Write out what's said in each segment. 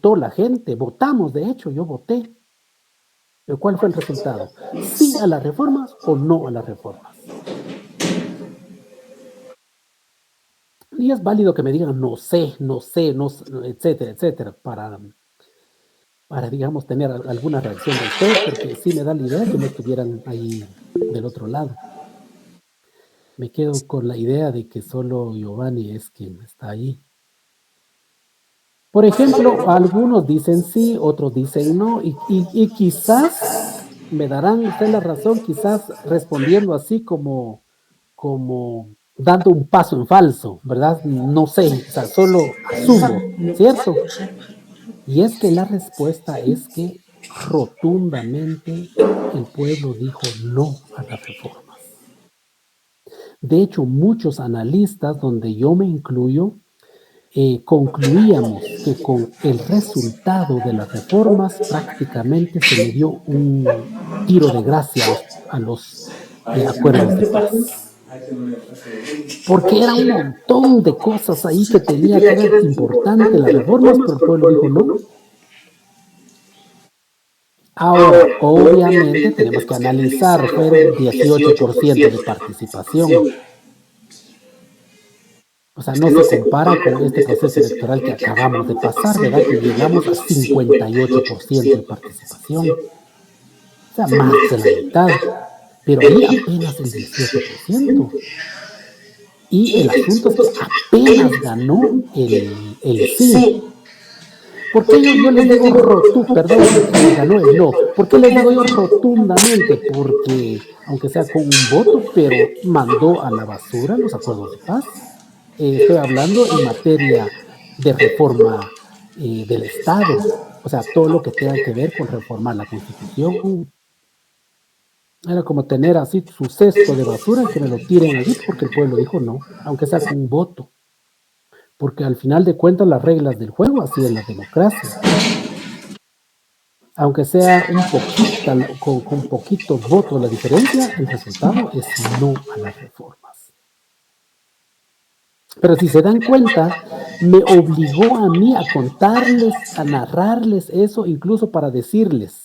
votó la gente, votamos, de hecho, yo voté. Pero ¿cuál fue el resultado? ¿Sí a las reformas o no a las reformas? Y es válido que me digan, no sé, etcétera, etcétera, para digamos, tener alguna reacción de ustedes, porque sí me da la idea que no estuvieran ahí del otro lado. Me quedo con la idea de que solo Giovanni es quien está ahí. Por ejemplo, algunos dicen sí, otros dicen no, y quizás me darán usted la razón, quizás respondiendo así como dando un paso en falso, ¿verdad? No sé, o sea, solo asumo, ¿cierto? Y es que la respuesta es que rotundamente el pueblo dijo no a las reformas. De hecho, muchos analistas, donde yo me incluyo, concluíamos que con el resultado de las reformas prácticamente se le dio un tiro de gracia a los acuerdos de paz. Porque era un montón de cosas ahí que tenía que era importante las reformas, pero el pueblo dijo no. Ahora, obviamente tenemos que analizar, fueron 18% de participación. O sea, no se compara con este proceso electoral que acabamos de pasar, ¿verdad? Que llegamos a 58% de participación. O sea, más de la mitad. Pero ahí apenas el 18%. Y el asunto es que apenas ganó el sí. ¿Por qué yo les digo perdón, ganó el no? ¿Por qué les digo yo rotundamente? Porque, aunque sea con un voto, pero mandó a la basura los acuerdos de paz. Estoy hablando en materia de reforma del Estado, o sea, todo lo que tenga que ver con reformar la Constitución. Era como tener así su cesto de basura y que me lo tiren allí porque el pueblo dijo no, aunque sea con un voto. Porque al final de cuentas las reglas del juego así es la democracia. Aunque sea con poquitos votos la diferencia, el resultado es no a las reformas. Pero si se dan cuenta, me obligó a mí a contarles, a narrarles eso, incluso para decirles,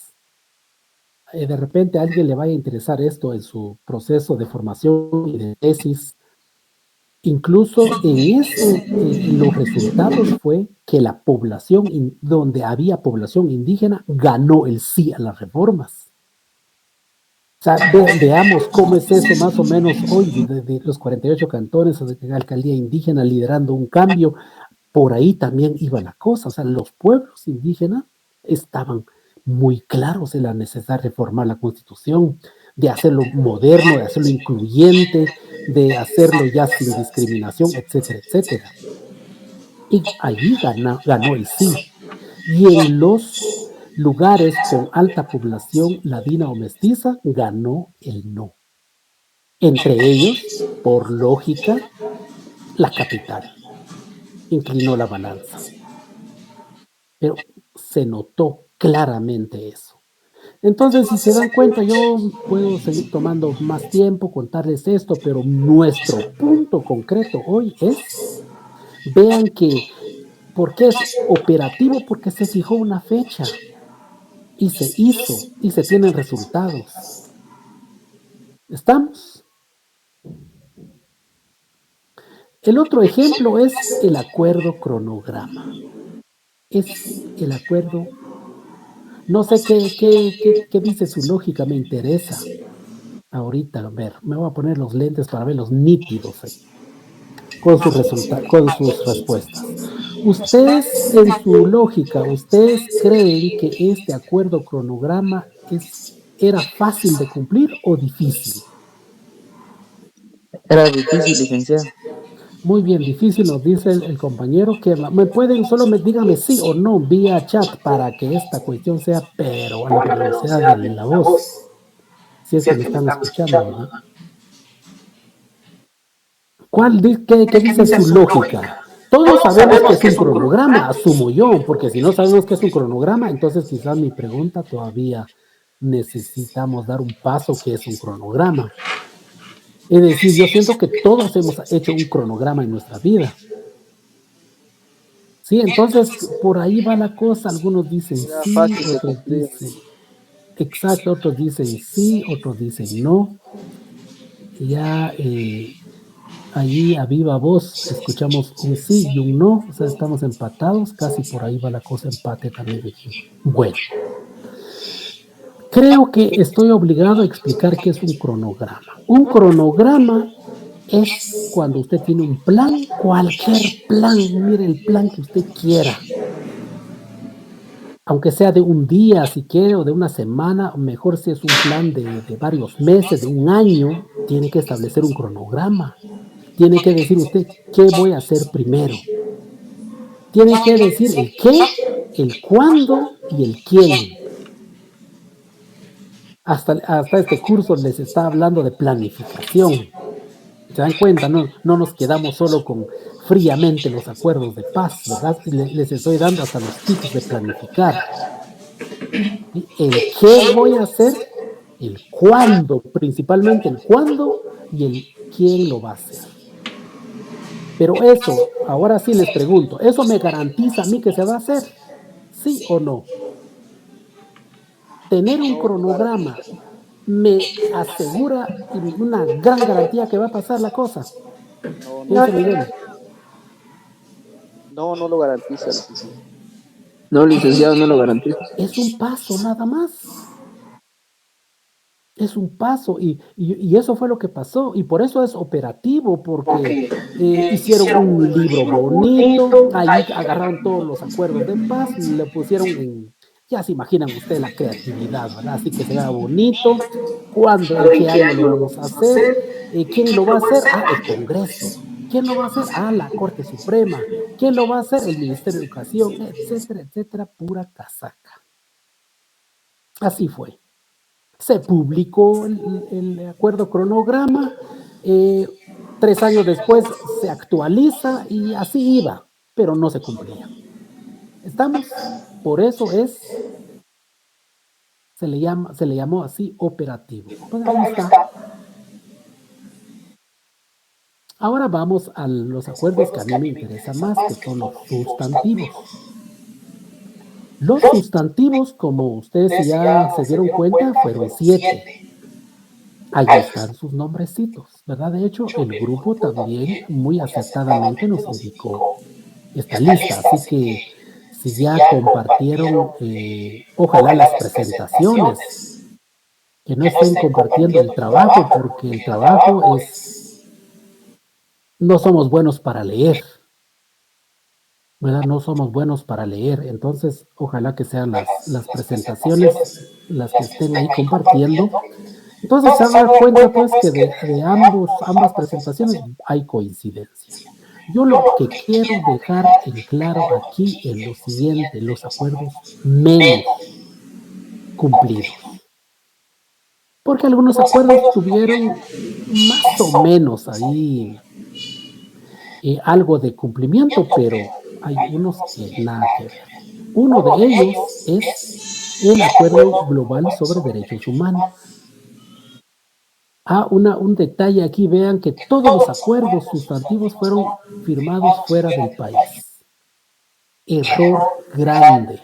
de repente a alguien le vaya a interesar esto en su proceso de formación y de tesis. Incluso en eso, los resultados fue que la población, donde había población indígena, ganó el sí a las reformas. O sea, veamos cómo es eso más o menos hoy, de los 48 cantones de la alcaldía indígena liderando un cambio. Por ahí también iba la cosa. O sea, los pueblos indígenas estaban muy claros en la necesidad de reformar la Constitución, de hacerlo moderno, de hacerlo incluyente, de hacerlo ya sin discriminación, etcétera, etcétera. Y allí ganó el sí. Y en los lugares con alta población ladina o mestiza, ganó el no. Entre ellos, por lógica, la capital inclinó la balanza. Pero se notó claramente eso. Entonces, si se dan cuenta, yo puedo seguir tomando más tiempo, contarles esto, pero nuestro punto concreto hoy es, vean que, ¿por qué es operativo? Porque se fijó una fecha y se hizo y se tienen resultados. ¿Estamos? El otro ejemplo es el acuerdo cronograma. Es el acuerdo, no sé qué dice su lógica, me interesa. Ahorita, a ver, me voy a poner los lentes para verlos nítidos ahí, con sus respuestas. Ustedes, en su lógica, ¿ustedes creen que este acuerdo cronograma era fácil de cumplir o difícil? Era difícil, licenciado. Muy bien, difícil, nos dice el compañero que me pueden, díganme sí o no vía chat para que esta cuestión sea, pero a la velocidad de la voz. Si es que me están escuchando, ¿verdad? ¿Qué dice su lógica? Todos sabemos que es un cronograma, asumo yo, porque si no sabemos que es un cronograma, entonces quizás mi pregunta todavía necesitamos dar un paso que es un cronograma. Es decir, yo siento que todos hemos hecho un cronograma en nuestra vida. Sí, entonces por ahí va la cosa. Algunos dicen Ya sí, fácil de otros cumplir. dicen exacto, otros dicen sí, otros dicen no. Ya allí a viva voz escuchamos un sí y un no, o sea, estamos empatados, casi por ahí va la cosa, empate también aquí. Bueno, creo que estoy obligado a explicar qué es un cronograma. Un cronograma es cuando usted tiene un plan, cualquier plan, mire el plan que usted quiera, aunque sea de un día, si quiere, o de una semana, o mejor si es un plan de varios meses, de un año, tiene que establecer un cronograma. Tiene que decir usted qué voy a hacer primero. Tiene que decir el qué, el cuándo y el quién. Hasta este curso les está hablando de planificación. ¿Se dan cuenta? No, no nos quedamos solo con fríamente los acuerdos de paz, ¿verdad? Les estoy dando hasta los tips de planificar. ¿Sí? El qué voy a hacer, el cuándo, principalmente el cuándo y el quién lo va a hacer. Pero eso, ahora sí les pregunto, ¿eso me garantiza a mí que se va a hacer? ¿Sí o no? Tener un No, no cronograma garantiza. me asegura y una gran garantía que va a pasar la cosa. No, ¿Qué no, dice Miguel? no, no lo garantiza, licenciado. No, licenciado, no lo garantizo. Es un paso nada más. Es un paso y eso fue lo que pasó y por eso es operativo, porque hicieron un libro bonito, ahí agarraron todos los acuerdos de paz, le pusieron en, ya se imaginan ustedes la creatividad, ¿verdad? Así que se vea bonito, cuándo, en qué año lo vamos a hacer, quién lo va a hacer, el Congreso, quién lo va a hacer, la Corte Suprema, quién lo va a hacer, el Ministerio de Educación, etcétera, etcétera, pura casaca. Así fue. Se publicó el acuerdo cronograma, 3 años después se actualiza y así iba, pero no se cumplía. ¿Estamos? Por eso se le llamó así operativo. Pues ahí está. Ahora vamos a los acuerdos que a mí me interesan más, que son los sustantivos. Los sustantivos, como ustedes ya se dieron cuenta, fueron 7. Allí están sus nombrecitos, ¿verdad? De hecho, el grupo también muy acertadamente nos indicó esta lista, así que si ya compartieron, ojalá las presentaciones, que no estén compartiendo el trabajo, porque el trabajo no somos buenos para leer, ¿verdad? No somos buenos para leer, entonces ojalá que sean las presentaciones las que estén ahí compartiendo. Entonces se van a dar cuenta pues que de ambas presentaciones hay coincidencia. Yo lo que quiero dejar en claro aquí es lo siguiente, los acuerdos menos cumplidos. Porque algunos acuerdos tuvieron más o menos ahí algo de cumplimiento, pero hay unos que nada que ver. Uno de ellos es el Acuerdo Global sobre Derechos Humanos. Un detalle aquí, vean que todos los acuerdos sustantivos fueron firmados fuera del país. Error grande.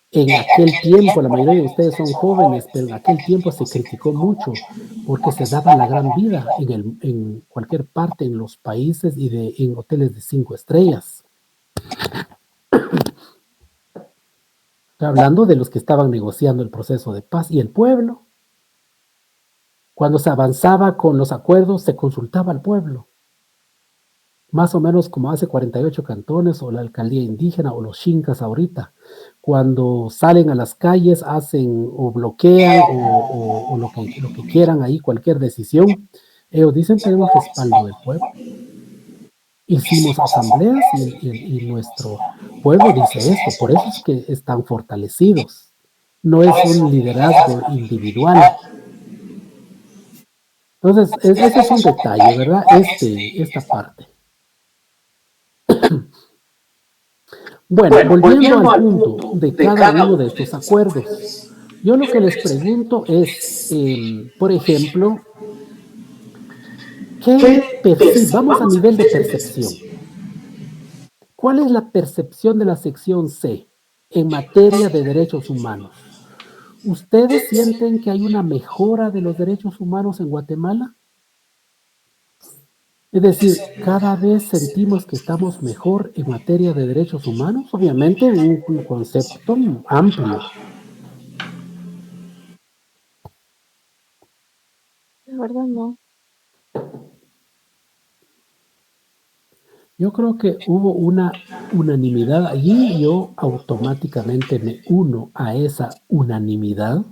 En aquel tiempo, la mayoría de ustedes son jóvenes, pero en aquel tiempo se criticó mucho porque se daba la gran vida en cualquier parte, en los países y en hoteles de 5 estrellas. Hablando de los que estaban negociando el proceso de paz y el pueblo. Cuando se avanzaba con los acuerdos, se consultaba al pueblo. Más o menos como hace 48 cantones o la alcaldía indígena o los xincas ahorita. Cuando salen a las calles, hacen o bloquean o lo que quieran ahí, cualquier decisión, ellos dicen tenemos respaldo del pueblo. Hicimos asambleas y nuestro pueblo dice esto, por eso es que están fortalecidos. No es un liderazgo individual. Entonces, ese es un detalle, ¿verdad? Esta parte. Bueno, volviendo al punto de cada uno de estos acuerdos, yo lo que les pregunto es, por ejemplo, ¿qué vamos a nivel de percepción? ¿Cuál es la percepción de la sección C en materia de derechos humanos? ¿Ustedes sienten que hay una mejora de los derechos humanos en Guatemala? Es decir, cada vez sentimos que estamos mejor en materia de derechos humanos, obviamente un concepto amplio. La verdad no. Yo creo que hubo una unanimidad allí y yo automáticamente me uno a esa unanimidad.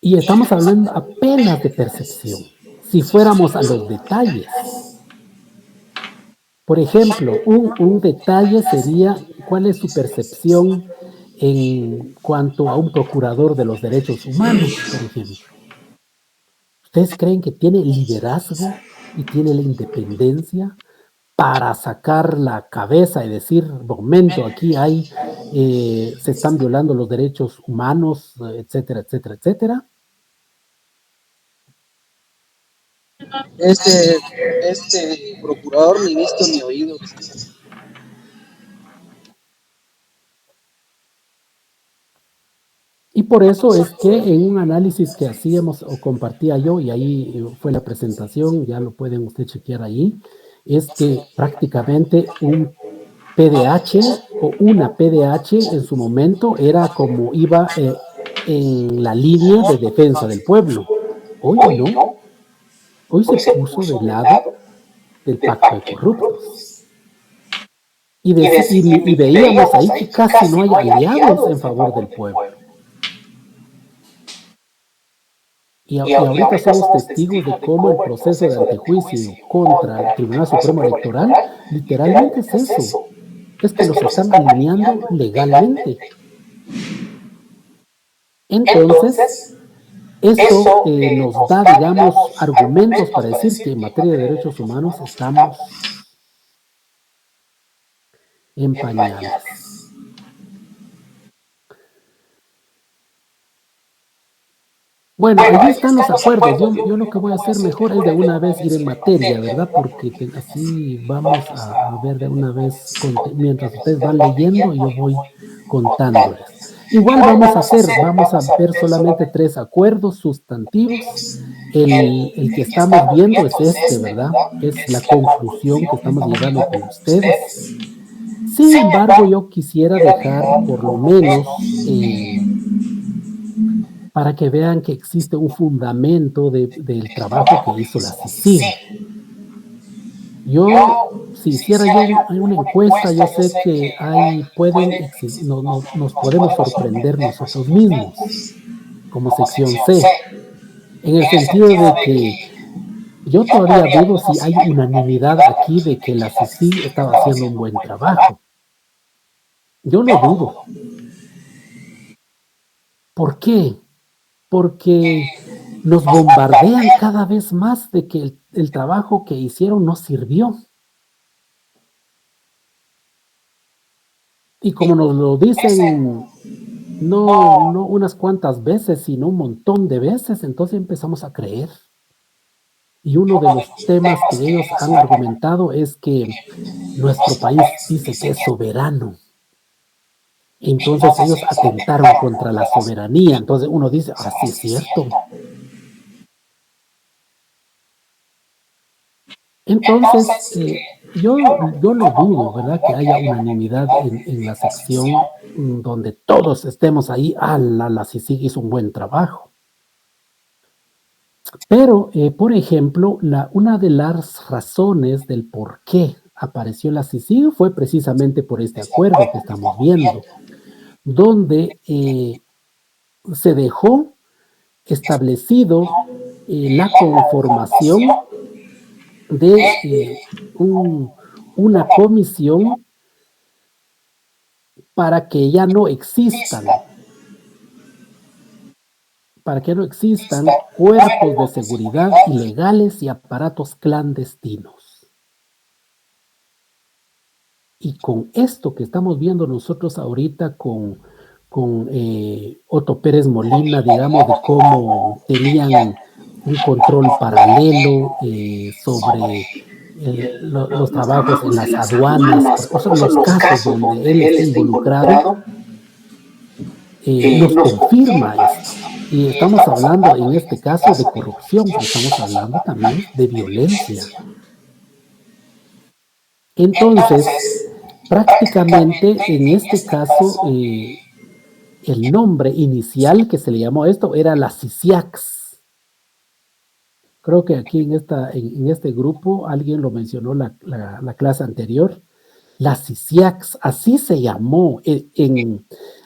Y estamos hablando apenas de percepción. Si fuéramos a los detalles. Por ejemplo, un detalle sería cuál es su percepción en cuanto a un procurador de los derechos humanos, por ejemplo. ¿Ustedes creen que tiene liderazgo y tiene la independencia para sacar la cabeza y decir, momento, aquí hay, se están violando los derechos humanos, etcétera, etcétera, etcétera? Este procurador ni visto ni oído. Y por eso es que en un análisis que hacíamos o compartía yo, y ahí fue la presentación, ya lo pueden ustedes chequear ahí, es que prácticamente un PDH o una PDH en su momento era como iba en la línea de defensa del pueblo. Hoy no, hoy se puso del lado del pacto de corruptos. Y veíamos ahí que casi no hay aliados en favor del pueblo. Y ahorita somos testigos de cómo el proceso de antejuicio contra el Tribunal Supremo Electoral literalmente es eso. Es que los están alineando legalmente. Entonces, esto nos da, digamos, argumentos para decir que en materia de derechos humanos estamos en pañales. Bueno, allí están los acuerdos. Yo lo que voy a hacer mejor es de una vez ir en materia, ¿verdad? Porque así vamos a ver de una vez, mientras ustedes van leyendo, yo voy contándoles. Igual vamos a ver solamente 3 acuerdos sustantivos. El que estamos viendo es este, ¿verdad? Es la conclusión que estamos llegando con ustedes. Sin embargo, yo quisiera dejar por lo menos para que vean que existe un fundamento del trabajo que hizo la CICIG. Si hiciera yo una encuesta, yo sé que nos podemos sorprender nosotros mismos, como sección C, en el sentido de que yo todavía dudo si hay unanimidad aquí de que la CICIG estaba haciendo un buen trabajo. Yo lo dudo. ¿Por qué? Porque nos bombardean cada vez más de que el trabajo que hicieron no sirvió. Y como nos lo dicen, no unas cuantas veces, sino un montón de veces, entonces empezamos a creer. Y uno de los temas que ellos han argumentado es que nuestro país dice que es soberano. Entonces ellos atentaron contra la soberanía. Entonces uno dice, sí es cierto. Entonces, yo no dudo, ¿verdad?, que haya unanimidad en la sección donde todos estemos ahí. La CICIG hizo un buen trabajo. Pero, por ejemplo, una de las razones del por qué apareció la CICIG fue precisamente por este acuerdo que estamos viendo, donde se dejó establecido la conformación de una comisión para que ya no existan cuerpos de seguridad ilegales y aparatos clandestinos. Y con esto que estamos viendo nosotros ahorita con Otto Pérez Molina, digamos, de cómo tenían un control paralelo sobre los trabajos en las aduanas, o sea, los casos donde él está involucrado, nos confirma esto. Y estamos hablando en este caso de corrupción, pero estamos hablando también de violencia. Entonces, prácticamente en este caso, el nombre inicial que se le llamó a esto era la CICIAX. Creo que aquí en este grupo alguien lo mencionó la clase anterior. La CICIAX, así se llamó.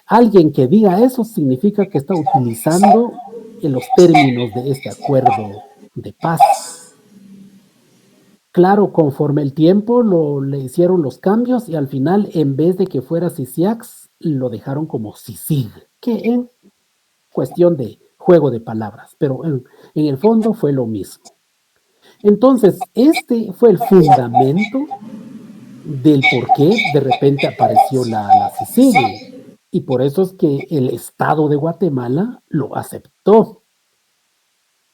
Alguien que diga eso significa que está utilizando en los términos de este acuerdo de paz. Claro, conforme el tiempo le hicieron los cambios y al final, en vez de que fuera CICIAX, lo dejaron como CICIG, que en cuestión de juego de palabras, pero en el fondo fue lo mismo. Entonces, este fue el fundamento del por qué de repente apareció la CICIG, y por eso es que el Estado de Guatemala lo aceptó.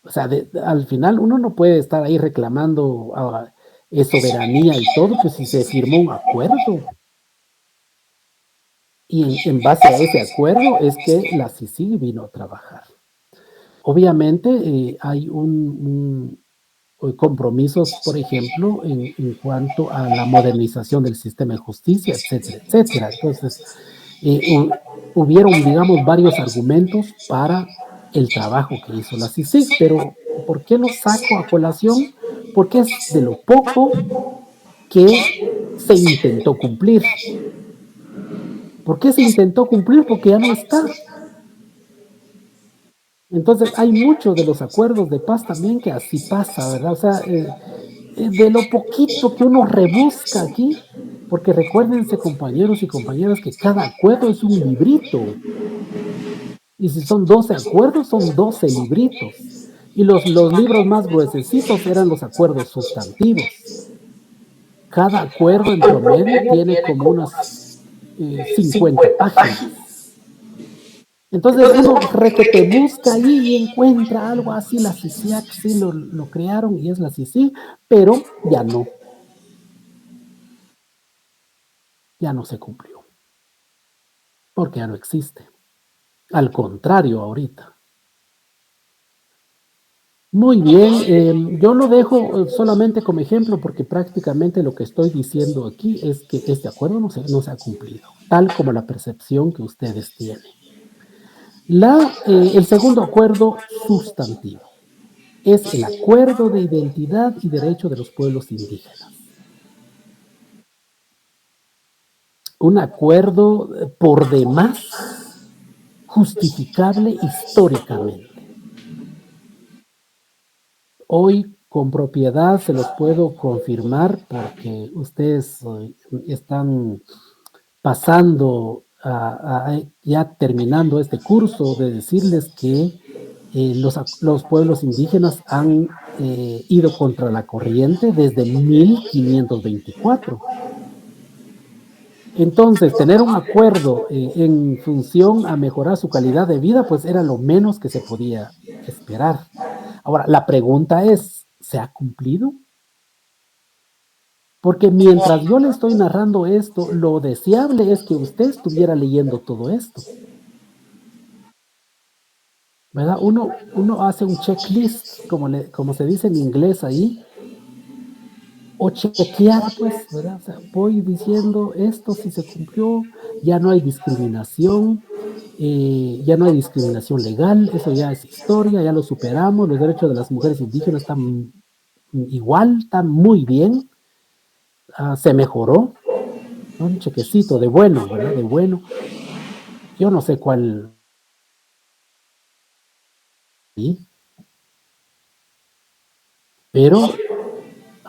O sea, al final uno no puede estar ahí reclamando soberanía y todo, pues si se firmó un acuerdo. Y en base a ese acuerdo es que la CICIG vino a trabajar. Obviamente hay compromisos, por ejemplo, en cuanto a la modernización del sistema de justicia, etcétera, etcétera. Entonces, hubieron, digamos, varios argumentos para el trabajo que hizo la CICIG, pero ¿por qué lo saco a colación? Porque es de lo poco que se intentó cumplir. ¿Por qué se intentó cumplir? Porque ya no está. Entonces hay muchos de los acuerdos de paz también que así pasa, ¿verdad? O sea, de lo poquito que uno rebusca aquí, porque recuérdense, compañeros y compañeras, que cada acuerdo es un librito. Y si son 12 acuerdos, son 12 libritos. Y los libros más gruesecitos eran los acuerdos sustantivos. Cada acuerdo en promedio tiene como unas 50 páginas. Entonces uno requete busca ahí y encuentra algo así, la CICIAC, sí lo crearon y es la CICIG, pero ya no se cumplió, porque ya no existe. Al contrario, ahorita. Muy bien, yo lo dejo solamente como ejemplo porque prácticamente lo que estoy diciendo aquí es que este acuerdo no se ha cumplido, tal como la percepción que ustedes tienen. El segundo acuerdo sustantivo es el acuerdo de identidad y derecho de los pueblos indígenas. Un acuerdo por demás justificable históricamente. Hoy con propiedad se los puedo confirmar porque ustedes están pasando ya terminando este curso, de decirles que los pueblos indígenas han ido contra la corriente desde 1524. Entonces, tener un acuerdo en función a mejorar su calidad de vida, pues era lo menos que se podía esperar. Ahora, la pregunta es, ¿se ha cumplido? Porque mientras yo le estoy narrando esto, lo deseable es que usted estuviera leyendo todo esto. ¿Verdad? Uno hace un checklist, como se dice en inglés ahí, o chequear, pues, ¿verdad? O sea, voy diciendo esto si se cumplió, ya no hay discriminación, ya no hay discriminación legal, eso ya es historia, ya lo superamos, los derechos de las mujeres indígenas están igual, están muy bien, se mejoró, un chequecito de bueno, ¿verdad? De bueno. Yo no sé cuál. ¿Sí? Pero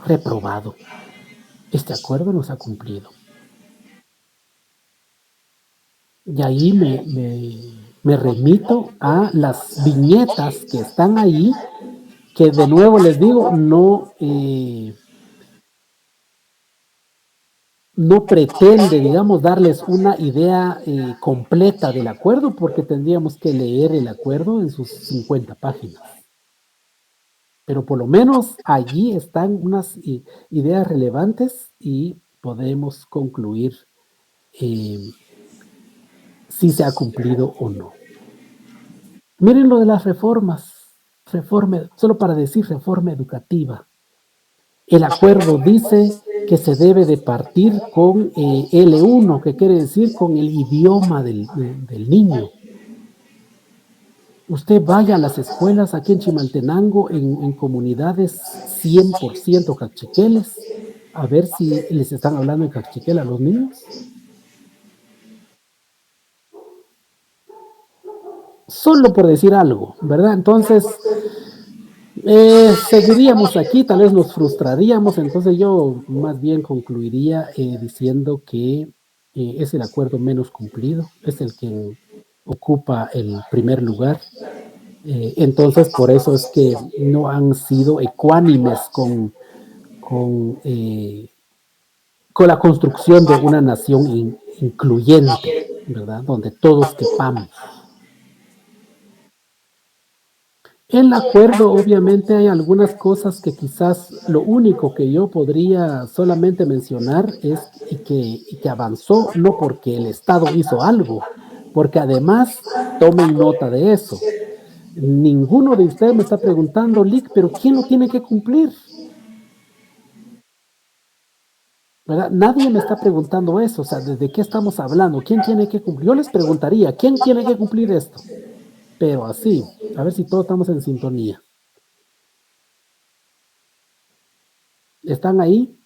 reprobado. Este acuerdo no se ha cumplido. Y ahí me remito a las viñetas que están ahí, que de nuevo les digo, no pretende, digamos, darles una idea completa del acuerdo, porque tendríamos que leer el acuerdo en sus 50 páginas. Pero por lo menos allí están unas ideas relevantes y podemos concluir si se ha cumplido o no. Miren lo de las reformas, solo para decir reforma educativa. El acuerdo dice que se debe de partir con L1, que quiere decir con el idioma del niño. Usted vaya a las escuelas aquí en Chimaltenango, en comunidades 100% cachiqueles, a ver si les están hablando en cachiquel a los niños. Solo por decir algo, ¿verdad? Entonces, seguiríamos aquí, tal vez nos frustraríamos, entonces yo más bien concluiría diciendo que es el acuerdo menos cumplido, es el que ocupa el primer lugar. Entonces, por eso es que no han sido ecuánimes con la construcción de una nación incluyente, ¿verdad? Donde todos quepamos. En el acuerdo, obviamente, hay algunas cosas que quizás lo único que yo podría solamente mencionar es que avanzó no porque el Estado hizo algo, porque además tomen nota de eso. Ninguno de ustedes me está preguntando, Lick, pero ¿quién lo tiene que cumplir? ¿Verdad? Nadie me está preguntando eso, o sea, ¿de qué estamos hablando? ¿Quién tiene que cumplir? Yo les preguntaría, ¿quién tiene que cumplir esto? Pero así, a ver si todos estamos en sintonía. ¿Están ahí?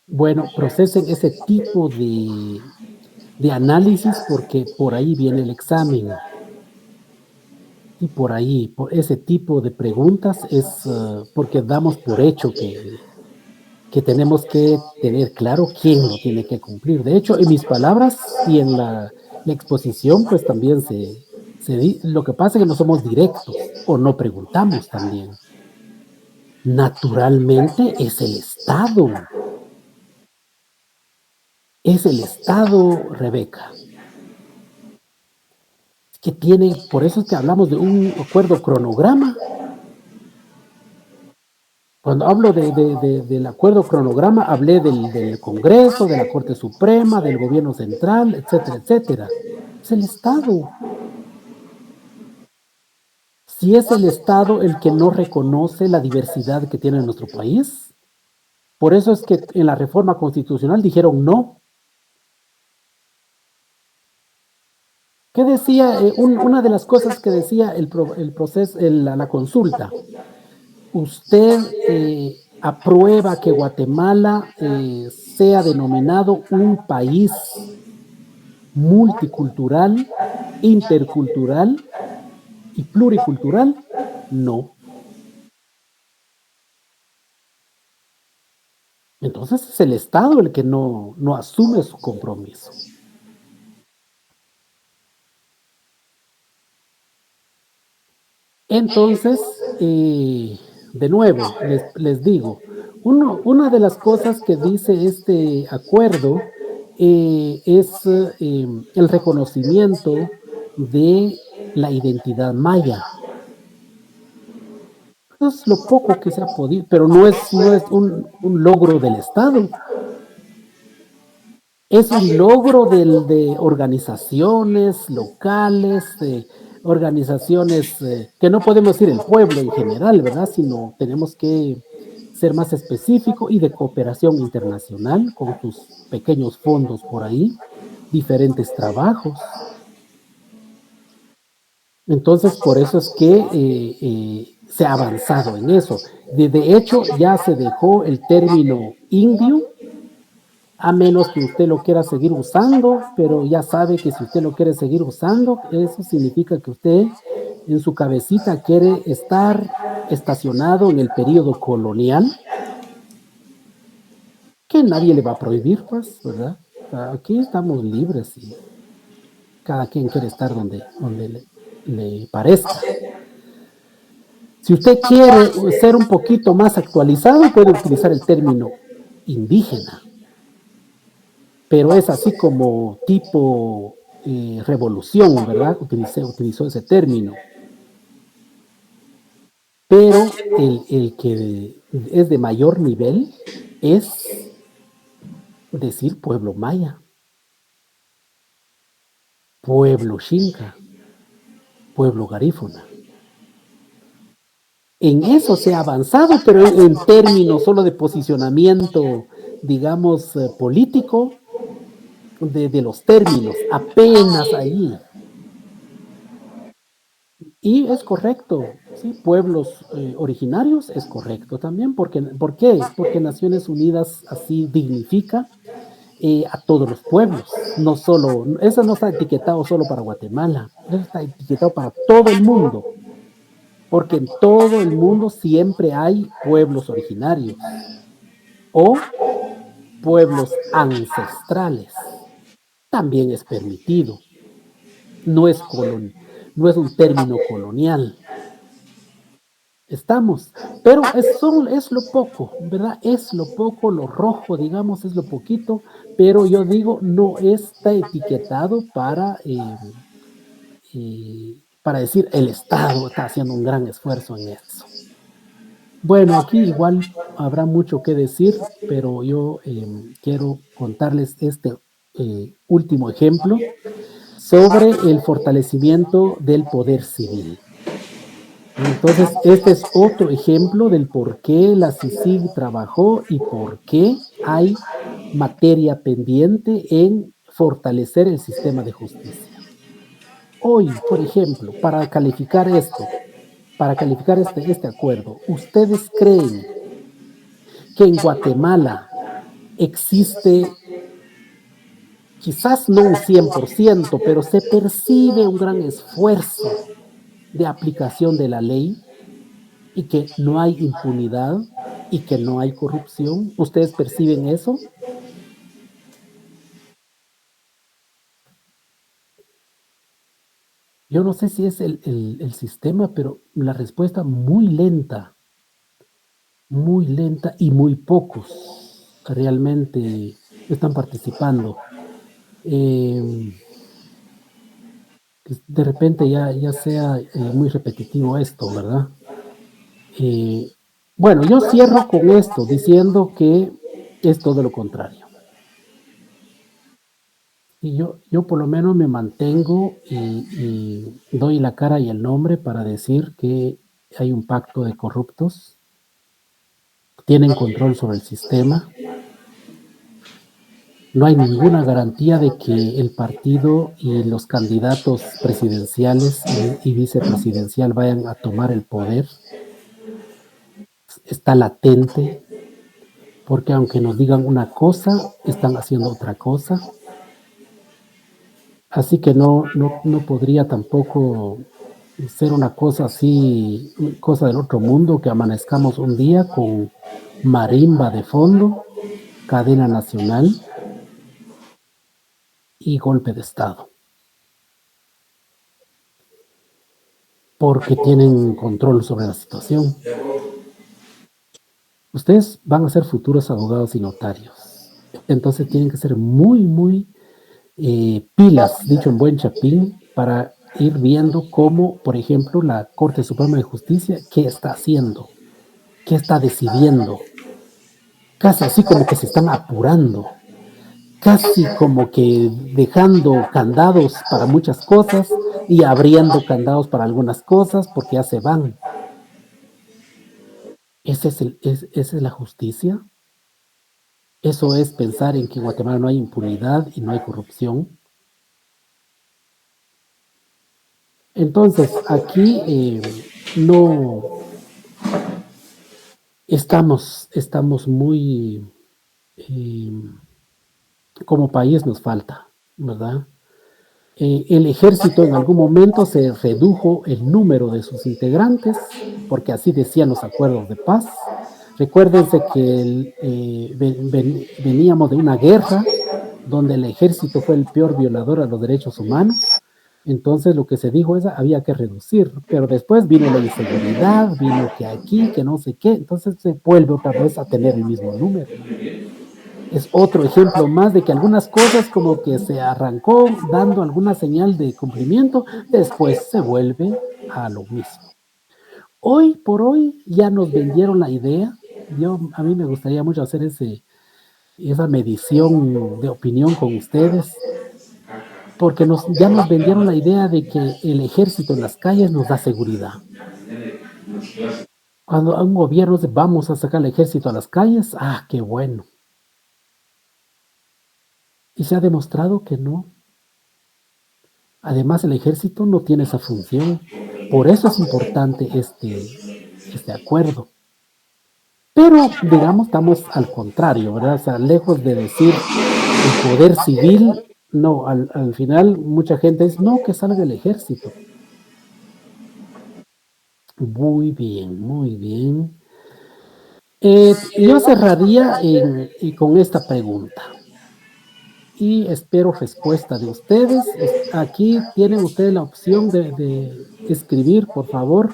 Bueno, procesen ese tipo de análisis porque por ahí viene el examen. Y por ahí, por ese tipo de preguntas es porque damos por hecho que tenemos que tener claro quién lo tiene que cumplir. De hecho, en mis palabras y en la exposición, pues también lo que pasa es que no somos directos o no preguntamos también. Naturalmente es el Estado. Es el Estado, Rebeca, que tiene, por eso es que hablamos de un acuerdo cronograma. Cuando hablo del acuerdo cronograma, hablé del Congreso, de la Corte Suprema, del Gobierno Central, etcétera, etcétera. Es el Estado. Si es el Estado el que no reconoce la diversidad que tiene nuestro país, por eso es que en la reforma constitucional dijeron no. ¿Qué decía? Una de las cosas que decía el proceso, la consulta. Usted aprueba que Guatemala sea denominado un país multicultural, intercultural y pluricultural. No. Entonces es el Estado el que no asume su compromiso. Entonces, de nuevo, les digo, una de las cosas que dice este acuerdo es el reconocimiento de la identidad maya. Es lo poco que se ha podido, pero no es un logro del Estado. Es un logro de organizaciones locales, organizaciones que no podemos decir el pueblo en general, ¿verdad? Sino tenemos que ser más específico y de cooperación internacional con sus pequeños fondos por ahí, diferentes trabajos. Entonces, por eso es que se ha avanzado en eso. De hecho, ya se dejó el término indio, a menos que usted lo quiera seguir usando, pero ya sabe que si usted lo quiere seguir usando, eso significa que usted en su cabecita quiere estar estacionado en el periodo colonial, que nadie le va a prohibir, pues, ¿verdad? Aquí estamos libres y cada quien quiere estar donde le parezca. Si usted quiere ser un poquito más actualizado, puede utilizar el término indígena. Pero es así como tipo revolución, ¿verdad? Utilizó ese término. Pero el que es de mayor nivel es decir pueblo maya, pueblo xinca, pueblo garífuna. En eso se ha avanzado, pero en términos solo de posicionamiento, digamos, político, de los términos, apenas allí. Y es correcto, ¿sí? Pueblos originarios es correcto también. ¿Por qué? Porque Naciones Unidas así dignifica a todos los pueblos. No solo, eso no está etiquetado solo para Guatemala, eso está etiquetado para todo el mundo. Porque en todo el mundo siempre hay pueblos originarios o pueblos ancestrales. También es permitido. No es un término colonial. Estamos, pero es lo poco, ¿verdad? Es lo poco, lo rojo, digamos, es lo poquito, pero yo digo, no está etiquetado para decir el Estado está haciendo un gran esfuerzo en eso. Bueno, aquí igual habrá mucho que decir, pero yo quiero contarles este último ejemplo sobre el fortalecimiento del poder civil. Entonces, este es otro ejemplo del por qué la CICIG trabajó y por qué hay materia pendiente en fortalecer el sistema de justicia. Hoy, por ejemplo, para calificar este acuerdo, ¿ustedes creen que en Guatemala existe, quizás no un 100%, pero se percibe un gran esfuerzo de aplicación de la ley y que no hay impunidad y que no hay corrupción? ¿Ustedes perciben eso? Yo no sé si es el sistema, pero la respuesta muy lenta y muy pocos realmente están participando. De repente ya sea muy repetitivo esto, ¿verdad? Bueno, yo cierro con esto diciendo que es todo lo contrario. Y yo por lo menos me mantengo y doy la cara y el nombre para decir que hay un pacto de corruptos, tienen control sobre el sistema. No hay ninguna garantía de que el partido y los candidatos presidenciales y vicepresidencial vayan a tomar el poder. Está latente, porque aunque nos digan una cosa, están haciendo otra cosa. Así que no podría tampoco ser una cosa así, cosa del otro mundo, que amanezcamos un día con marimba de fondo, cadena nacional y golpe de Estado. Porque tienen control sobre la situación. Ustedes van a ser futuros abogados y notarios. Entonces tienen que ser muy, muy pilas, dicho en buen chapín, para ir viendo cómo, por ejemplo, la Corte Suprema de Justicia, qué está haciendo, qué está decidiendo. Casi así como que se están apurando, casi como que dejando candados para muchas cosas y abriendo candados para algunas cosas porque ya se van. ¿Esa es la justicia? ¿Eso es pensar en que en Guatemala no hay impunidad y no hay corrupción? Entonces, aquí no estamos muy, como país nos falta, ¿verdad? El ejército en algún momento se redujo el número de sus integrantes, porque así decían los acuerdos de paz. Recuérdense que veníamos de una guerra donde el ejército fue el peor violador a los derechos humanos. Entonces lo que se dijo es había que reducir, pero después vino la inseguridad, vino que aquí, que no sé qué, entonces se vuelve otra vez a tener el mismo número. Es otro ejemplo más de que algunas cosas como que se arrancó dando alguna señal de cumplimiento, después se vuelve a lo mismo. Hoy por hoy ya nos vendieron la idea. A mí me gustaría mucho hacer esa medición de opinión con ustedes, porque ya nos vendieron la idea de que el ejército en las calles nos da seguridad. Cuando a un gobierno dice, vamos a sacar el ejército a las calles, qué bueno. Y se ha demostrado que no. Además, el ejército no tiene esa función. Por eso es importante este acuerdo. Pero, digamos, estamos al contrario, ¿verdad? O sea, lejos de decir el poder civil, no, al final mucha gente dice, no, que salga el ejército. Muy bien, muy bien. Yo cerraría con esta pregunta. Y espero respuesta de ustedes. Aquí tienen ustedes la opción de escribir, por favor.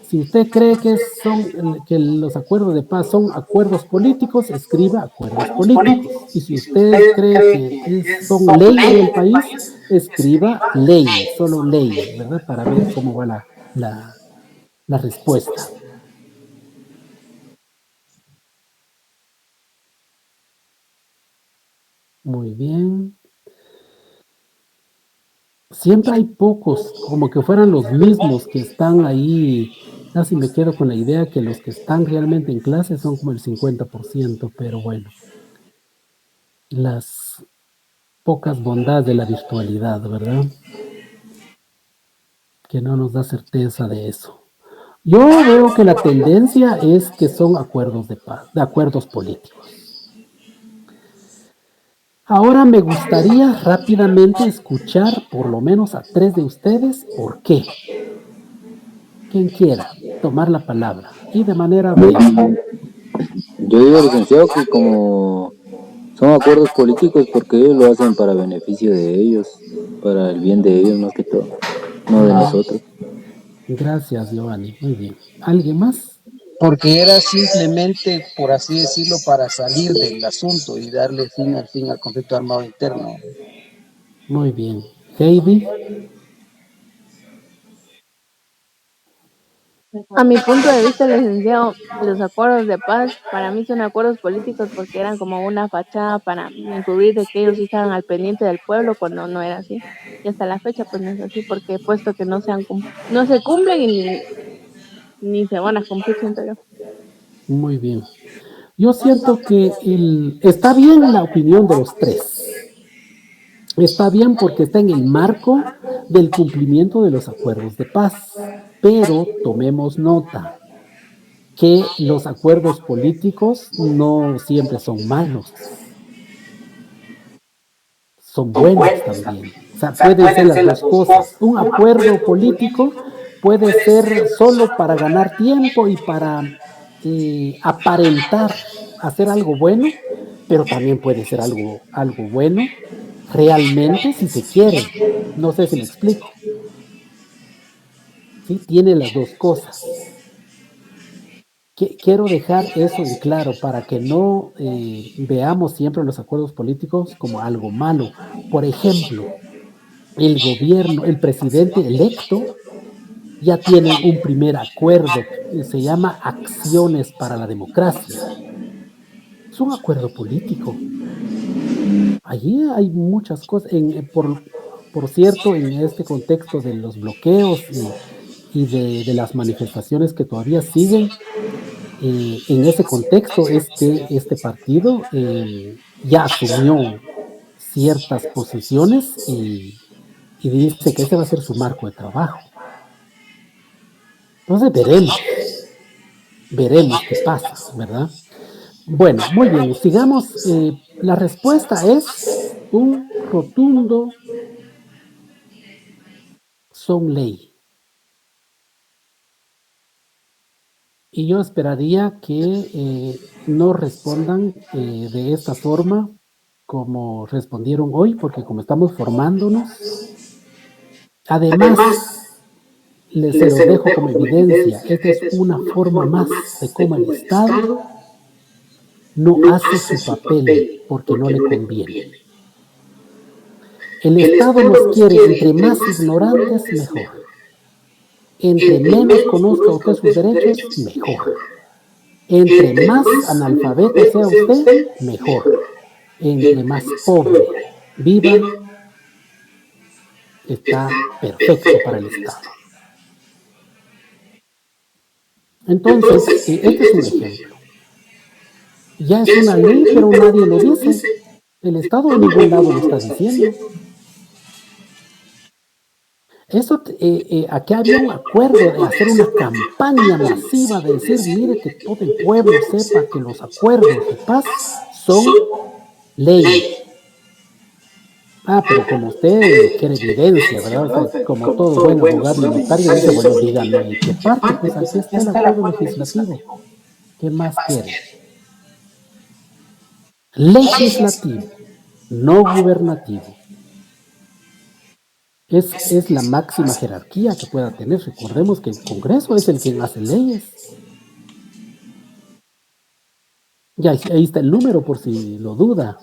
Si usted cree que los acuerdos de paz son acuerdos políticos, escriba acuerdos políticos. Y si usted cree que son ley en el país, escriba ley, solo ley, ¿verdad? Para ver cómo va la respuesta. Muy bien. Siempre hay pocos, como que fueran los mismos que están ahí. Casi me quedo con la idea que los que están realmente en clase son como el 50%, pero bueno, las pocas bondades de la virtualidad, ¿verdad? Que no nos da certeza de eso. Yo veo que la tendencia es que son acuerdos de paz, de acuerdos políticos. Ahora me gustaría rápidamente escuchar por lo menos a 3 de ustedes por qué. Quien quiera tomar la palabra y de manera breve. Yo digo, licenciado, que como son acuerdos políticos porque ellos lo hacen para beneficio de ellos, para el bien de ellos más que todo, no de nosotros. Gracias, Giovanni. Muy bien. ¿Alguien más? Porque era simplemente, por así decirlo, para salir del asunto y darle fin al conflicto armado interno. Muy bien. Heidi. A mi punto de vista, licenciado, los acuerdos de paz para mí son acuerdos políticos porque eran como una fachada para encubrir de que ellos sí estaban al pendiente del pueblo cuando no era así. Y hasta la fecha pues no es así porque puesto que no se cumplen y ni se van a cumplir, siento yo. Muy bien. Yo siento que está bien la opinión de los 3. Está bien porque está en el marco del cumplimiento de los acuerdos de paz. Pero tomemos nota que los acuerdos políticos no siempre son malos. Son buenos también. O sea, pueden ser las dos cosas. Un acuerdo político puede ser solo para ganar tiempo y para aparentar hacer algo bueno, pero también puede ser algo bueno realmente si se quiere. No sé si me explico. ¿Sí? Tiene las dos cosas. Quiero dejar eso en claro para que no veamos siempre los acuerdos políticos como algo malo. Por ejemplo, el gobierno, el presidente electo ya tiene un primer acuerdo que se llama Acciones para la Democracia. Es un acuerdo político. Allí hay muchas cosas. Por cierto, en este contexto de los bloqueos y de las manifestaciones que todavía siguen, en ese contexto es que este partido ya asumió ciertas posiciones y dice que ese va a ser su marco de trabajo. Entonces veremos qué pasa, ¿verdad? Bueno, muy bien, sigamos. La respuesta es un rotundo son ley. Y yo esperaría que no respondan de esta forma como respondieron hoy, porque como estamos formándonos, además, se los dejo como evidencia, esta es una forma más de cómo el Estado no hace su papel porque no le conviene. El Estado nos quiere entre más ignorantes, mejor. Entre menos conozca usted sus derechos, mejor. Entre más analfabeto sea usted, mejor. Entre más pobre viva, está perfecto para el Estado. Entonces, este es un ejemplo. Ya es una ley, pero nadie lo dice. El Estado en ningún lado lo está diciendo. Eso, aquí había un acuerdo de hacer una campaña masiva de decir, mire, que todo el pueblo sepa que los acuerdos de paz son ley. Pero como usted quiere evidencia, ¿verdad? O sea, como todo buen abogado notario dice, bueno, dígame, ¿qué parte? Pues aquí está el acuerdo legislativo. ¿Qué más quiere? Legislativo, no gubernativo. Es la máxima jerarquía que pueda tener. Recordemos que el Congreso es el que hace leyes. Ya, ahí está el número por si lo duda.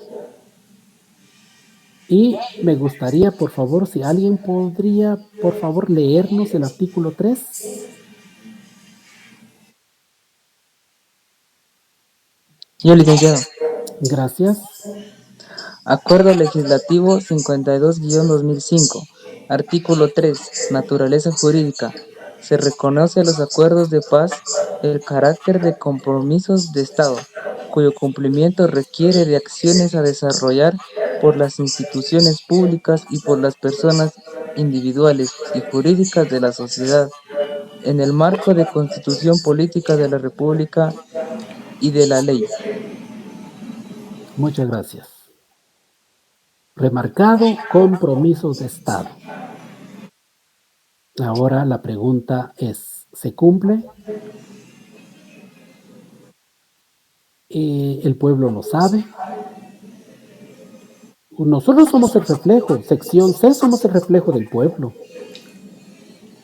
Y me gustaría, por favor, si alguien podría, por favor, leernos el artículo 3. Yo, licenciado. Gracias. Acuerdo Legislativo 52-2005. Artículo 3. Naturaleza jurídica. Se reconoce a los acuerdos de paz el carácter de compromisos de Estado, cuyo cumplimiento requiere de acciones a desarrollar por las instituciones públicas y por las personas individuales y jurídicas de la sociedad, en el marco de Constitución Política de la República y de la ley. Muchas gracias. Remarcado, compromisos de Estado. Ahora la pregunta es, ¿se cumple? ¿El pueblo lo sabe? Nosotros somos el reflejo, sección C somos el reflejo del pueblo.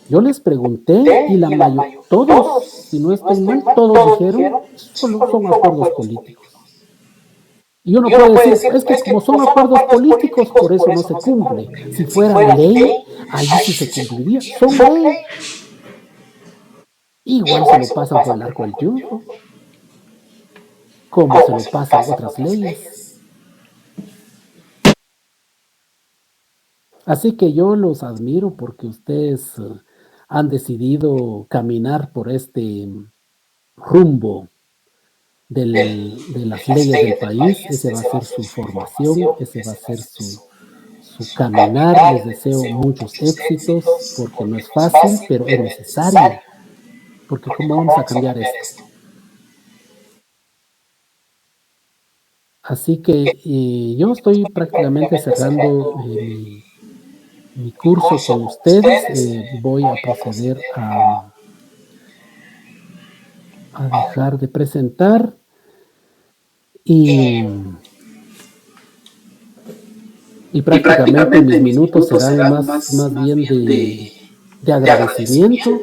Yo les pregunté y la mayoría, todos, si no estoy mal, todos dijeron, solo son acuerdos políticos. Y uno puede decir, es que como son acuerdos políticos, por eso no se cumple. Si fuera ley, ahí sí se cumpliría. Son ley. Igual se lo pasan por el arco del triunfo, como se lo pasan otras leyes. Así que yo los admiro porque ustedes han decidido caminar por este rumbo de las leyes del país. Ese va a ser su formación, ese va a ser su caminar. Les deseo muchos éxitos porque no es fácil, pero es necesario. Porque ¿cómo vamos a cambiar esto? Así que yo estoy prácticamente cerrando mi curso con ustedes. Voy a proceder a dejar de presentar y prácticamente mis minutos serán más bien de agradecimiento.